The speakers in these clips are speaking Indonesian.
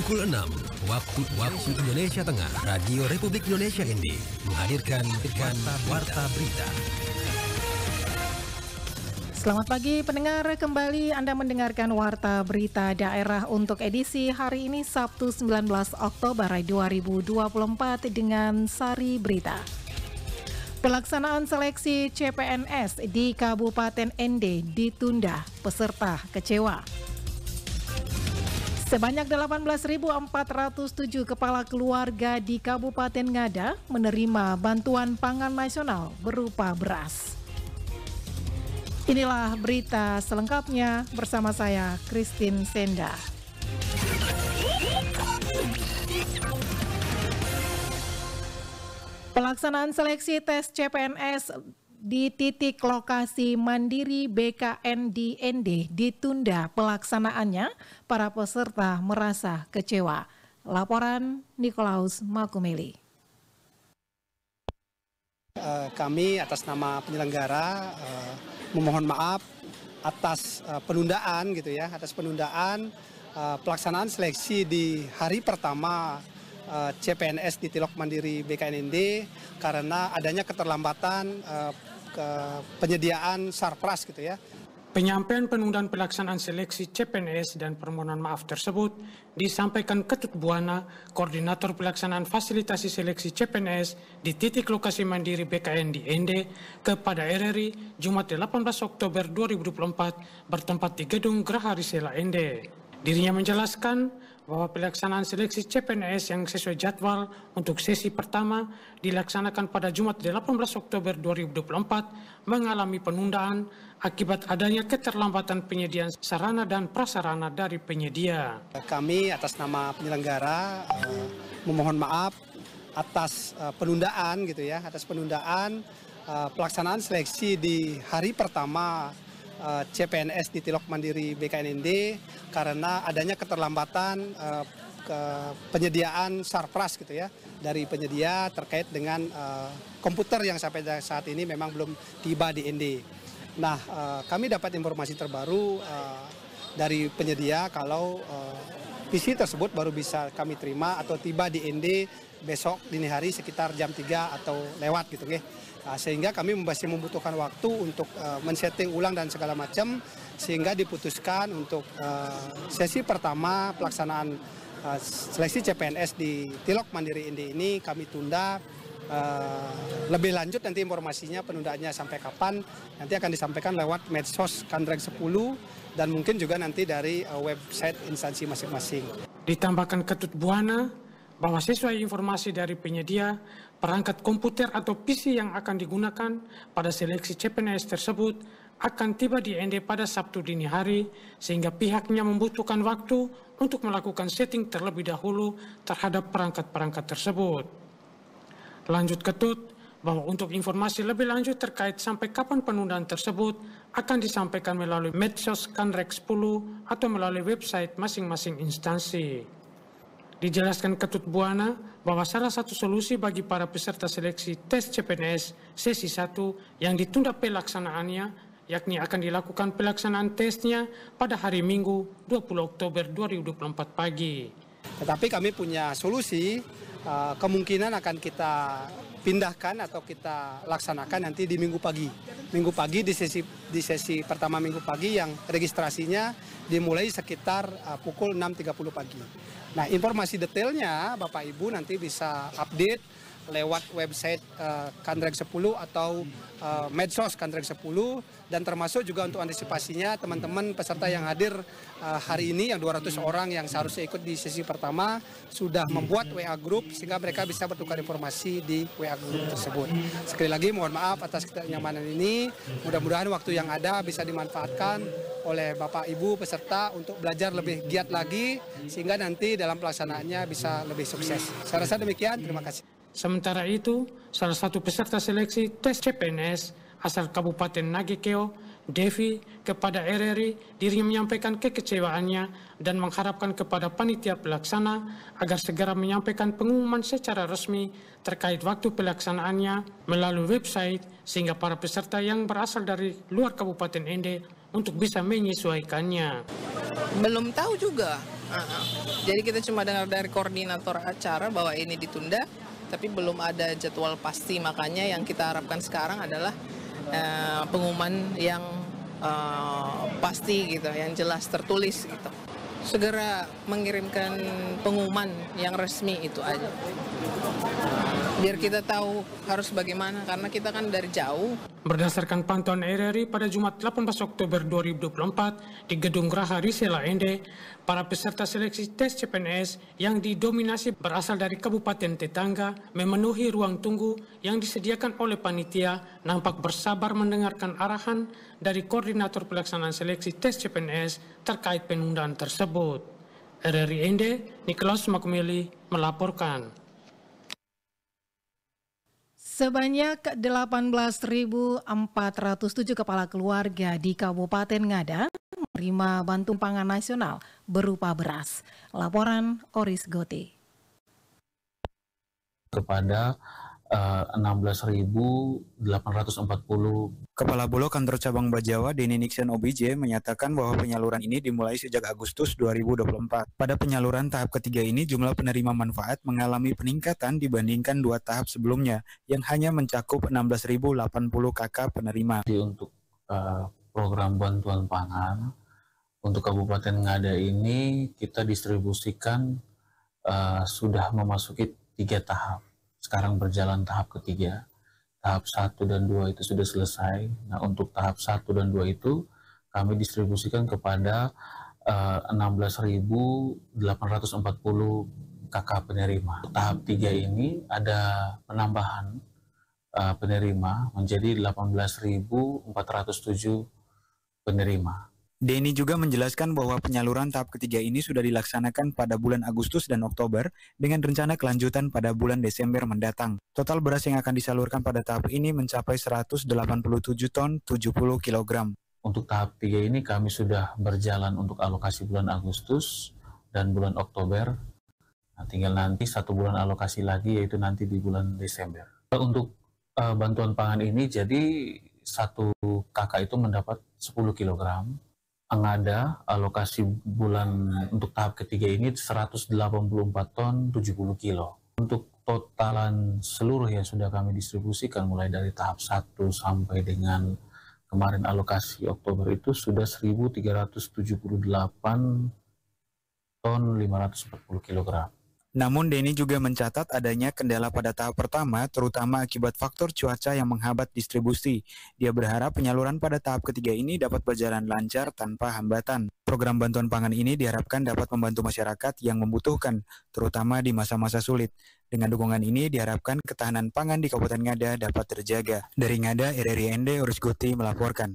Pukul 6 waktu Indonesia Tengah, Radio Republik Indonesia ND menghadirkan Warta Berita. Selamat pagi pendengar, kembali Anda mendengarkan Warta Berita Daerah untuk edisi hari ini Sabtu 19 Oktober 2024 dengan Sari Berita. Pelaksanaan seleksi CPNS di Kabupaten ND ditunda, peserta kecewa. Sebanyak 18.407 kepala keluarga di Kabupaten Ngada menerima bantuan pangan nasional berupa beras. Inilah berita selengkapnya bersama saya, Christine Senda. Pelaksanaan seleksi tes CPNS di titik lokasi mandiri BKN di ND ditunda pelaksanaannya, para peserta merasa kecewa. Laporan Nikolaus Makumeli. Kami atas nama penyelenggara memohon maaf atas penundaan pelaksanaan seleksi di hari pertama CPNS di Tilok Mandiri BKNND karena adanya keterlambatan penyediaan sarpras Penyampaian penundaan pelaksanaan seleksi CPNS dan permohonan maaf tersebut disampaikan Ketut Buana, Koordinator Pelaksanaan Fasilitasi Seleksi CPNS di titik lokasi mandiri BKN di ND kepada RRI Jumat 18 Oktober 2024 bertempat di Gedung Geraha Risela ND. Dirinya menjelaskan bahwa pelaksanaan seleksi CPNS yang sesuai jadwal untuk sesi pertama dilaksanakan pada Jumat 18 Oktober 2024 mengalami penundaan akibat adanya keterlambatan penyediaan sarana dan prasarana dari penyedia. Kami atas nama penyelenggara memohon maaf atas penundaan pelaksanaan seleksi di hari pertama CPNS di Tilok Mandiri BKNND karena adanya keterlambatan penyediaan sarpras dari penyedia terkait dengan komputer yang sampai saat ini memang belum tiba di ND. Nah, kami dapat informasi terbaru dari penyedia kalau PC tersebut baru bisa kami terima atau tiba di ND besok dini hari sekitar jam 3 atau lewat sehingga kami masih membutuhkan waktu untuk men-setting ulang dan segala macam sehingga diputuskan untuk sesi pertama pelaksanaan seleksi CPNS di Tilok Mandiri ND ini kami tunda. Lebih lanjut nanti informasinya penundaannya sampai kapan nanti akan disampaikan lewat medsos Kandreg 10 dan mungkin juga nanti dari website instansi masing-masing. Ditambahkan Ketut Buana bahwa sesuai informasi dari penyedia, perangkat komputer atau PC yang akan digunakan pada seleksi CPNS tersebut akan tiba di ND pada Sabtu dini hari, sehingga pihaknya membutuhkan waktu untuk melakukan setting terlebih dahulu terhadap perangkat-perangkat tersebut. Lanjut Ketut, bahwa untuk informasi lebih lanjut terkait sampai kapan penundaan tersebut akan disampaikan melalui medsos Kandreg 10 atau melalui website masing-masing instansi. Dijelaskan Ketut Buana bahwa salah satu solusi bagi para peserta seleksi tes CPNS sesi 1 yang ditunda pelaksanaannya, yakni akan dilakukan pelaksanaan tesnya pada hari Minggu 20 Oktober 2024 pagi. Tetapi kami punya solusi, kemungkinan akan kita pindahkan atau kita laksanakan nanti di Minggu pagi. Minggu pagi di sesi pertama Minggu pagi yang registrasinya dimulai sekitar pukul 6.30 pagi. Nah, informasi detailnya Bapak Ibu nanti bisa update lewat website Kandreg 10 atau medsos Kandreg 10 dan termasuk juga untuk antisipasinya teman-teman peserta yang hadir hari ini yang 200 orang yang seharusnya ikut di sesi pertama sudah membuat WA group sehingga mereka bisa bertukar informasi di WA group tersebut. Sekali lagi mohon maaf atas ketidaknyamanan ini, mudah-mudahan waktu yang ada bisa dimanfaatkan oleh Bapak Ibu peserta untuk belajar lebih giat lagi sehingga nanti dalam pelaksanaannya bisa lebih sukses. Saya rasa demikian, terima kasih. Sementara itu, salah satu peserta seleksi tes CPNS asal Kabupaten Nagekeo, Devi, kepada RRI dirinya menyampaikan kekecewaannya dan mengharapkan kepada panitia pelaksana agar segera menyampaikan pengumuman secara resmi terkait waktu pelaksanaannya melalui website sehingga para peserta yang berasal dari luar Kabupaten ND untuk bisa menyesuaikannya. Belum tahu juga. Jadi kita cuma dengar dari koordinator acara bahwa ini ditunda, tapi belum ada jadwal pasti. Makanya yang kita harapkan sekarang adalah pengumuman yang pasti gitu, yang jelas tertulis gitu. Segera mengirimkan pengumuman yang resmi itu aja. Biar kita tahu harus bagaimana, karena kita kan dari jauh. Berdasarkan pantauan RRI pada Jumat 18 Oktober 2024 di Gedung Geraha Risela Ende, para peserta seleksi tes CPNS yang didominasi berasal dari kabupaten tetangga memenuhi ruang tunggu yang disediakan oleh panitia, nampak bersabar mendengarkan arahan dari koordinator pelaksanaan seleksi tes CPNS terkait penundaan tersebut. RRI Ende, Nicholas Makumeli melaporkan. Sebanyak 18.407 kepala keluarga di Kabupaten Ngada menerima bantuan pangan nasional berupa beras. Laporan Oris Goti. Kepada 16.840 Kepala Bulog Kantor Cabang Bajawa Denny Nixon OBJ menyatakan bahwa penyaluran ini dimulai sejak Agustus 2024. Pada penyaluran tahap ketiga ini jumlah penerima manfaat mengalami peningkatan dibandingkan 2 tahap sebelumnya yang hanya mencakup 16.080 KK penerima. Untuk program bantuan pangan untuk Kabupaten Ngada ini kita distribusikan sudah memasuki 3 tahap. Sekarang berjalan tahap ketiga, tahap 1 dan 2 itu sudah selesai. Nah, untuk tahap 1 dan 2 itu kami distribusikan kepada 16.840 KK penerima. Tahap 3 ini ada penambahan penerima menjadi 18.407 penerima. Denny juga menjelaskan bahwa penyaluran tahap ketiga ini sudah dilaksanakan pada bulan Agustus dan Oktober dengan rencana kelanjutan pada bulan Desember mendatang. Total beras yang akan disalurkan pada tahap ini mencapai 187 ton 70 kg. Untuk tahap 3 ini kami sudah berjalan untuk alokasi bulan Agustus dan bulan Oktober. Nah, tinggal nanti 1 bulan alokasi lagi, yaitu nanti di bulan Desember. Untuk bantuan pangan ini jadi 1 KK itu mendapat 10 kg. Ngada alokasi bulan untuk tahap ketiga ini 184 ton 70 kilo. Untuk totalan seluruh yang sudah kami distribusikan mulai dari tahap 1 sampai dengan kemarin alokasi Oktober itu sudah 1.378 ton 540 kg. Namun Denny juga mencatat adanya kendala pada tahap pertama, terutama akibat faktor cuaca yang menghambat distribusi. Dia berharap penyaluran pada tahap ketiga ini dapat berjalan lancar tanpa hambatan. Program bantuan pangan ini diharapkan dapat membantu masyarakat yang membutuhkan, terutama di masa-masa sulit. Dengan dukungan ini diharapkan ketahanan pangan di Kabupaten Ngada dapat terjaga. Dari Ngada, RRI Ende, Oris Goti melaporkan.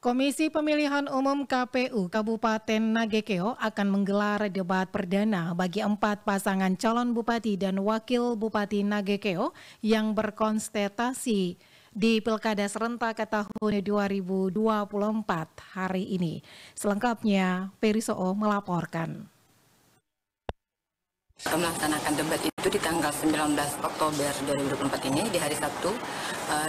Komisi Pemilihan Umum KPU Kabupaten Nagekeo akan menggelar debat perdana bagi 4 pasangan calon bupati dan wakil bupati Nagekeo yang berkonsentrasi di Pilkada Serentak tahun 2024 hari ini. Selengkapnya, Perisoo melaporkan. Kita melaksanakan debat itu di tanggal 19 Oktober 2024 ini di hari Sabtu.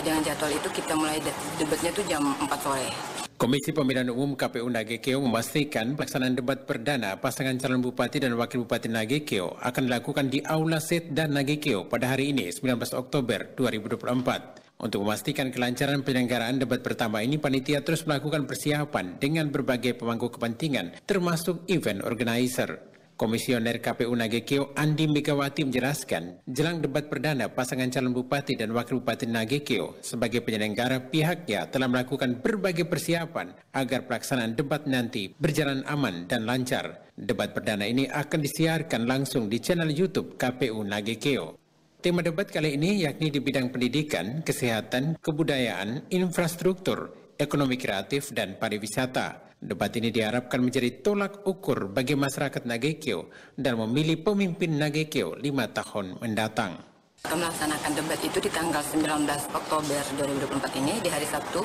Dengan jadwal itu kita mulai debatnya itu jam 4 sore. Komisi Pemilihan Umum KPU Nagekeo memastikan pelaksanaan debat perdana pasangan calon bupati dan wakil bupati Nagekeo akan dilakukan di Aula Setda Nagekeo pada hari ini 19 Oktober 2024. Untuk memastikan kelancaran penyelenggaraan debat pertama ini, panitia terus melakukan persiapan dengan berbagai pemangku kepentingan termasuk event organizer. Komisioner KPU Nagekeo Andi Megawati menjelaskan, jelang debat perdana pasangan calon bupati dan wakil bupati Nagekeo sebagai penyelenggara pihaknya telah melakukan berbagai persiapan agar pelaksanaan debat nanti berjalan aman dan lancar. Debat perdana ini akan disiarkan langsung di channel YouTube KPU Nagekeo. Tema debat kali ini yakni di bidang pendidikan, kesehatan, kebudayaan, infrastruktur, ekonomi kreatif, dan pariwisata. Debat ini diharapkan menjadi tolak ukur bagi masyarakat Nagekeo dan memilih pemimpin Nagekeo 5 tahun mendatang. Kita melaksanakan debat itu di tanggal 19 Oktober 2024 ini di hari Sabtu.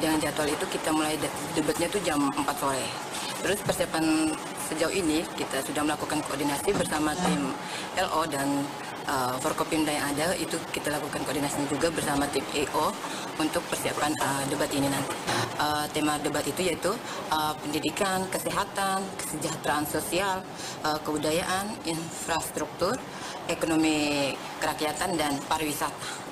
Dengan jadwal itu kita mulai debatnya itu jam 4 sore. Terus persiapan sejauh ini kita sudah melakukan koordinasi bersama tim LO dan Forkopimda yang ada, itu kita lakukan koordinasi juga bersama tim EO untuk persiapan debat ini nanti. Tema debat itu yaitu pendidikan, kesehatan, kesejahteraan sosial, kebudayaan, infrastruktur, ekonomi kerakyatan, dan pariwisata.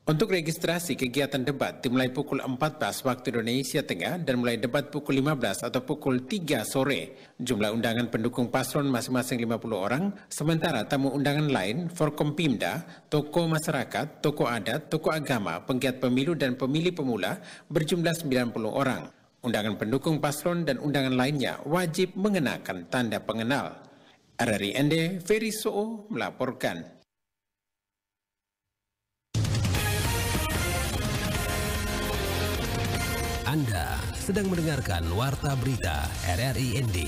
Untuk registrasi kegiatan debat dimulai pukul 14 waktu Indonesia Tengah dan mulai debat pukul 15 atau pukul 3 sore. Jumlah undangan pendukung paslon masing-masing 50 orang, sementara tamu undangan lain, Forkompimda, tokoh masyarakat, tokoh adat, tokoh agama, penggiat pemilu dan pemilih pemula berjumlah 90 orang. Undangan pendukung paslon dan undangan lainnya wajib mengenakan tanda pengenal. RRI ND, Ferry Soo melaporkan. Anda sedang mendengarkan Warta Berita RRI ND.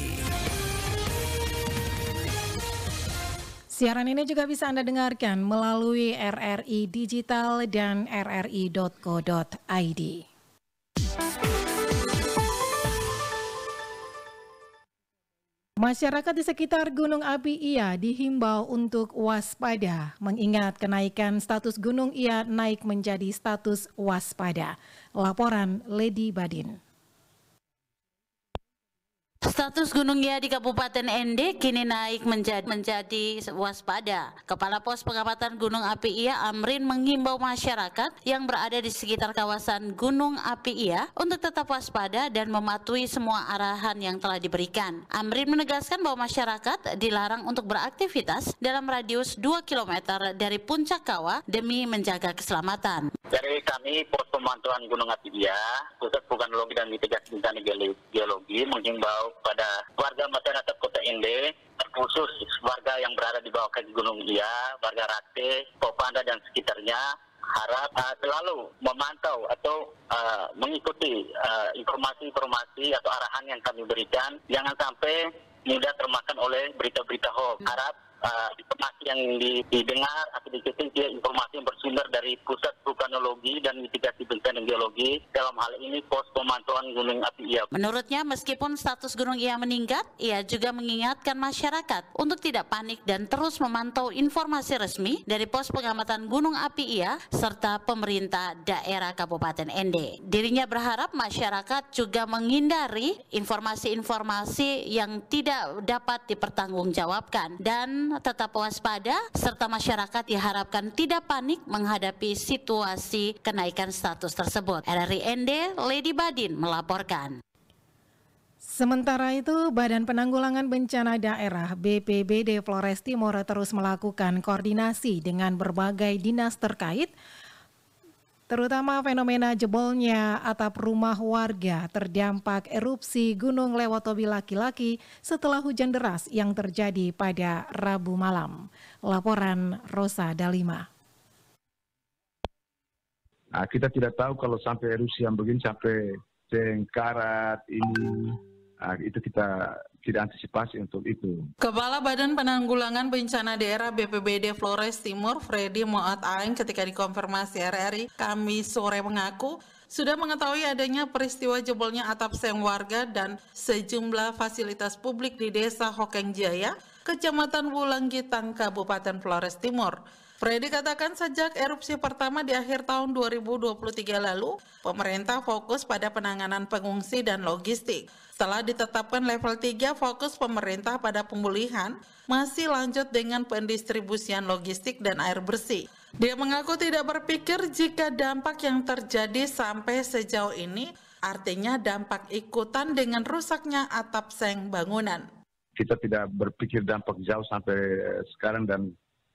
Siaran ini juga bisa Anda dengarkan melalui RRI Digital dan rri.co.id. Masyarakat di sekitar Gunung Api Iya dihimbau untuk waspada, mengingat kenaikan status Gunung Iya naik menjadi status waspada. Laporan Lady Badin. Status Gunung Iya di Kabupaten ND kini naik menjadi waspada. Kepala Pos Pengamatan Gunung Api Iya Amrin menghimbau masyarakat yang berada di sekitar kawasan Gunung Api Iya untuk tetap waspada dan mematuhi semua arahan yang telah diberikan. Amrin menegaskan bahwa masyarakat dilarang untuk beraktivitas dalam radius 2 km dari puncak kawah demi menjaga keselamatan. Dari kami Pos Pemantauan Gunung Api Iya, Pusat Vulkanologi dan Mitigasi Bencana Geologi menghimbau pada warga masyarakat Kota ND, terkhusus warga yang berada di bawah kaki Gunung Iya, warga Rate, Popanda dan sekitarnya, harap selalu memantau atau mengikuti informasi-informasi atau arahan yang kami berikan, jangan sampai mudah termakan oleh berita-berita hoax. Harap informasi yang didengar atau diikuti informasi yang bersumber dari Pusat Vulkanologi dan Mitigasi Bencana Geologi, dalam hal ini Pos Pemantauan Gunung Api Iya. Menurutnya, meskipun status Gunung Iya meningkat, ia juga mengingatkan masyarakat untuk tidak panik dan terus memantau informasi resmi dari Pos Pengamatan Gunung Api Iya serta pemerintah daerah Kabupaten ND. Dirinya berharap masyarakat juga menghindari informasi-informasi yang tidak dapat dipertanggungjawabkan dan tetap waspada, serta masyarakat diharapkan tidak panik menghadapi situasi kenaikan status tersebut. RRI ND, Lady Badin melaporkan. Sementara itu, Badan Penanggulangan Bencana Daerah BPBD Flores Timur terus melakukan koordinasi dengan berbagai dinas terkait, terutama fenomena jebolnya atap rumah warga terdampak erupsi Gunung Lewotobi Laki-Laki setelah hujan deras yang terjadi pada Rabu malam. Laporan Rosa Dalima. Nah, kita tidak tahu kalau sampai erupsi yang begini sampai sengkarat ini, itu kita tidak antisipasi untuk itu. Kepala Badan Penanggulangan Bencana Daerah BPBD Flores Timur, Freddy Moat Aeng, ketika dikonfirmasi RRI Kamis sore mengaku sudah mengetahui adanya peristiwa jebolnya atap seng warga dan sejumlah fasilitas publik di Desa Hokeng Jaya, Kecamatan Wulanggitang, Kabupaten Flores Timur. Freddy katakan sejak erupsi pertama di akhir tahun 2023 lalu, pemerintah fokus pada penanganan pengungsi dan logistik. Setelah ditetapkan level 3, fokus pemerintah pada pemulihan, masih lanjut dengan pendistribusian logistik dan air bersih. Dia mengaku tidak berpikir jika dampak yang terjadi sampai sejauh ini, artinya dampak ikutan dengan rusaknya atap seng bangunan. Kita tidak berpikir dampak jauh sampai sekarang dan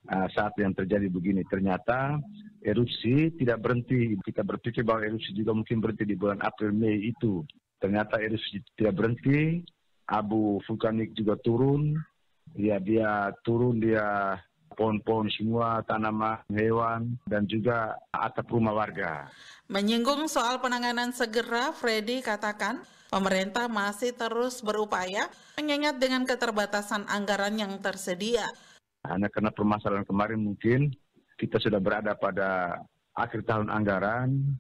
saat yang terjadi begini, ternyata erupsi tidak berhenti. Kita berpikir bahwa erupsi juga mungkin berhenti di bulan April, Mei itu. Ternyata erupsi tidak berhenti, abu vulkanik juga turun. Ya, dia turun, dia pohon-pohon semua, tanaman, hewan, dan juga atap rumah warga. Menyinggung soal penanganan segera, Freddy katakan pemerintah masih terus berupaya mengingat dengan keterbatasan anggaran yang tersedia. Hanya karena permasalahan kemarin mungkin kita sudah berada pada akhir tahun anggaran,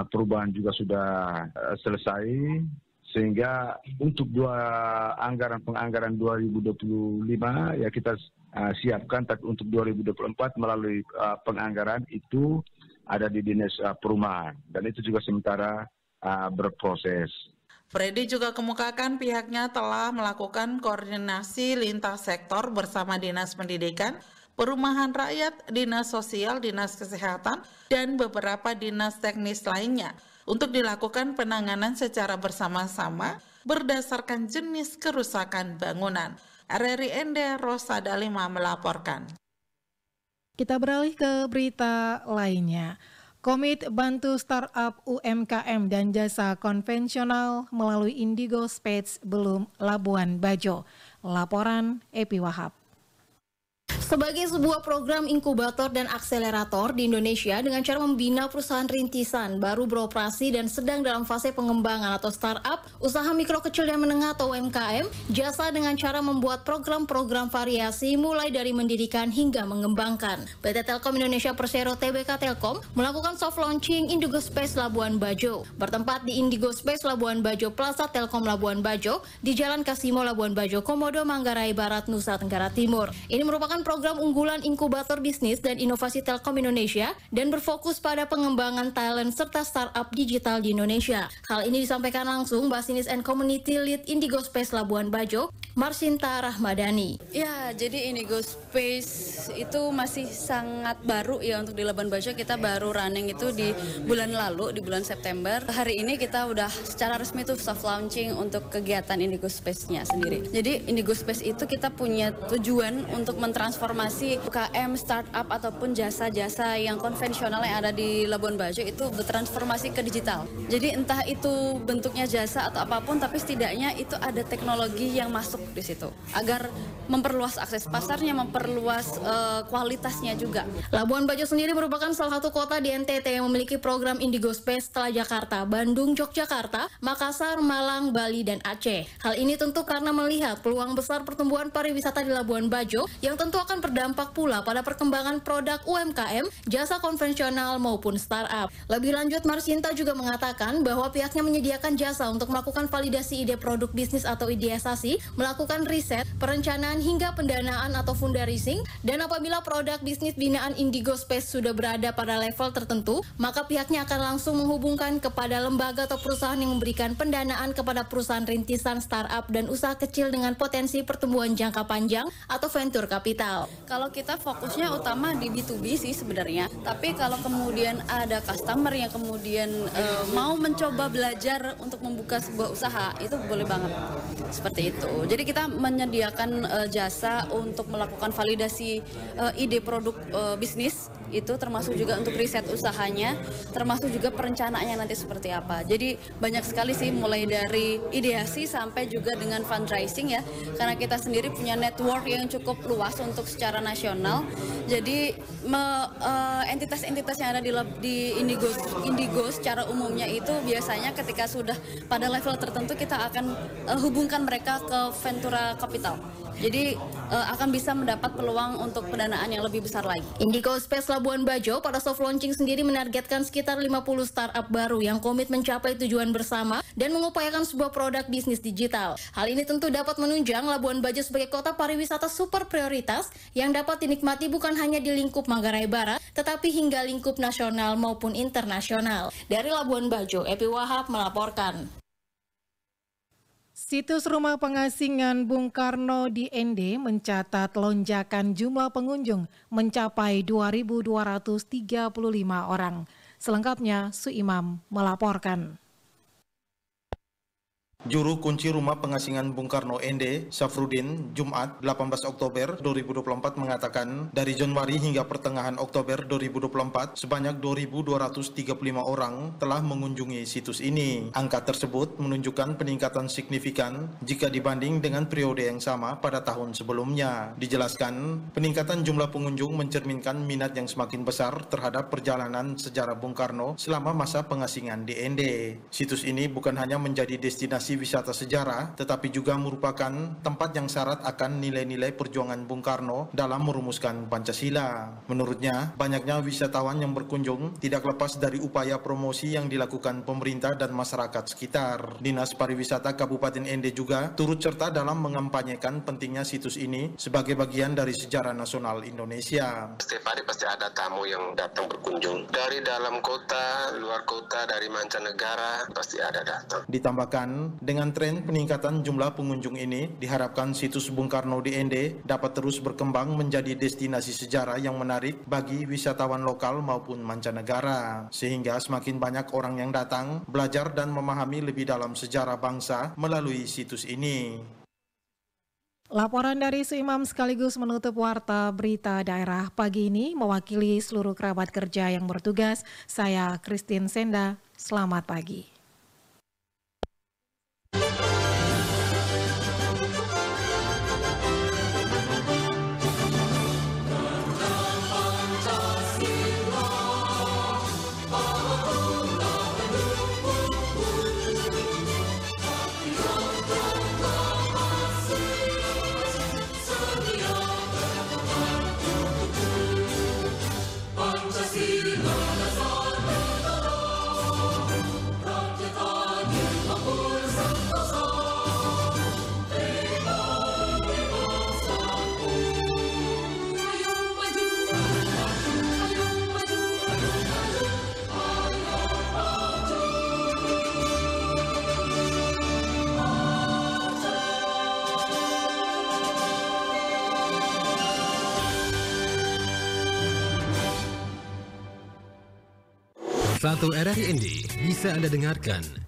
perubahan juga sudah selesai, Sehingga untuk penganggaran 2025 ya kita siapkan, tapi untuk 2024 melalui penganggaran itu ada di Dinas Perumahan, dan itu juga sementara berproses. Freddy juga kemukakan pihaknya telah melakukan koordinasi lintas sektor bersama Dinas Pendidikan, Perumahan Rakyat, Dinas Sosial, Dinas Kesehatan, dan beberapa dinas teknis lainnya untuk dilakukan penanganan secara bersama-sama berdasarkan jenis kerusakan bangunan. RRI Ende Rosa Dalima melaporkan. Kita beralih ke berita lainnya. Komit bantu startup UMKM dan jasa konvensional melalui Indigo Space belum Labuan Bajo. Laporan Epi Wahab. Sebagai sebuah program inkubator dan akselerator di Indonesia dengan cara membina perusahaan rintisan baru beroperasi dan sedang dalam fase pengembangan atau startup, usaha mikro kecil dan menengah atau UMKM, jasa dengan cara membuat program-program variasi mulai dari mendirikan hingga mengembangkan. PT Telkom Indonesia Persero Tbk Telkom melakukan soft launching Indigo Space Labuan Bajo. Bertempat di Indigo Space Labuan Bajo Plaza Telkom Labuan Bajo di Jalan Kasimo Labuan Bajo, Komodo, Manggarai Barat, Nusa Tenggara Timur. Ini merupakan program unggulan inkubator bisnis dan inovasi Telkom Indonesia dan berfokus pada pengembangan talent serta startup digital di Indonesia. Hal ini disampaikan langsung Business and Community Lead Indigo Space Labuan Bajo, Marsinta Rahmadani. Ya, jadi Indigo Space itu masih sangat baru ya untuk di Labuan Bajo. Kita baru running itu di bulan lalu, di bulan September. Hari ini kita udah secara resmi tuh soft launching untuk kegiatan Indigo Space-nya sendiri. Jadi Indigo Space itu kita punya tujuan untuk mentransformasi UKM, startup ataupun jasa-jasa yang konvensional yang ada di Labuan Bajo itu bertransformasi ke digital. Jadi entah itu bentuknya jasa atau apapun, tapi setidaknya itu ada teknologi yang masuk di situ agar memperluas akses pasarnya, memperluas kualitasnya juga. Labuan Bajo sendiri merupakan salah satu kota di NTT yang memiliki program Indigo Space setelah Jakarta, Bandung, Yogyakarta, Makassar, Malang, Bali, dan Aceh. Hal ini tentu karena melihat peluang besar pertumbuhan pariwisata di Labuan Bajo yang tentu akan berdampak pula pada perkembangan produk UMKM, jasa konvensional maupun startup. Lebih lanjut, Marsinta juga mengatakan bahwa pihaknya menyediakan jasa untuk melakukan validasi ide produk bisnis atau ideasasi, melakukan riset, perencanaan hingga pendanaan atau fundraising, dan apabila produk bisnis binaan Indigo Space sudah berada pada level tertentu, maka pihaknya akan langsung menghubungkan kepada lembaga atau perusahaan yang memberikan pendanaan kepada perusahaan rintisan, startup, dan usaha kecil dengan potensi pertumbuhan jangka panjang atau venture capital. Kalau kita fokusnya utama di B2B sih sebenarnya, tapi kalau kemudian ada customer yang kemudian mau mencoba belajar untuk membuka sebuah usaha, itu boleh banget. Seperti itu. Jadi kita menyediakan jasa untuk melakukan validasi ide produk bisnis, itu termasuk juga untuk riset usahanya, termasuk juga perencanaannya nanti seperti apa. Jadi banyak sekali sih, mulai dari ideasi sampai juga dengan fundraising ya, karena kita sendiri punya network yang cukup luas untuk secara nasional. Jadi entitas-entitas yang ada di Indigo secara umumnya itu biasanya ketika sudah pada level tertentu kita akan hubungkan mereka ke Ventura Capital. Jadi akan bisa mendapat peluang untuk pendanaan yang lebih besar lagi. Indigo Space Labuan Bajo pada soft launching sendiri menargetkan sekitar 50 startup baru yang komit mencapai tujuan bersama dan mengupayakan sebuah produk bisnis digital. Hal ini tentu dapat menunjang Labuan Bajo sebagai kota pariwisata super prioritas yang dapat dinikmati bukan hanya di lingkup Manggarai Barat, tetapi hingga lingkup nasional maupun internasional. Dari Labuan Bajo, Epi Wahab melaporkan. Situs Rumah Pengasingan Bung Karno di ND mencatat lonjakan jumlah pengunjung mencapai 2.235 orang. Selengkapnya, Suimam melaporkan. Juru kunci Rumah Pengasingan Bung Karno ND, Safrudin, Jumat 18 Oktober 2024 mengatakan dari Januari hingga pertengahan Oktober 2024 sebanyak 2.235 orang telah mengunjungi situs ini. Angka tersebut menunjukkan peningkatan signifikan jika dibanding dengan periode yang sama pada tahun sebelumnya. Dijelaskan, peningkatan jumlah pengunjung mencerminkan minat yang semakin besar terhadap perjalanan sejarah Bung Karno selama masa pengasingan di ND. Situs ini bukan hanya menjadi destinasi wisata sejarah, tetapi juga merupakan tempat yang syarat akan nilai-nilai perjuangan Bung Karno dalam merumuskan Pancasila. Menurutnya, banyaknya wisatawan yang berkunjung tidak lepas dari upaya promosi yang dilakukan pemerintah dan masyarakat sekitar. Dinas Pariwisata Kabupaten Ende juga turut serta dalam mengampanyekan pentingnya situs ini sebagai bagian dari sejarah nasional Indonesia. Setiap hari pasti ada tamu yang datang berkunjung. Dari dalam kota, luar kota, dari mancanegara, pasti ada datang. Ditambahkan, dengan tren peningkatan jumlah pengunjung ini, diharapkan situs Bung Karno di Ende dapat terus berkembang menjadi destinasi sejarah yang menarik bagi wisatawan lokal maupun mancanegara. Sehingga semakin banyak orang yang datang, belajar dan memahami lebih dalam sejarah bangsa melalui situs ini. Laporan dari Suimam sekaligus menutup Warta Berita Daerah pagi ini. Mewakili seluruh kerabat kerja yang bertugas, saya Christine Senda. Selamat pagi. Satu RRI Indi bisa Anda dengarkan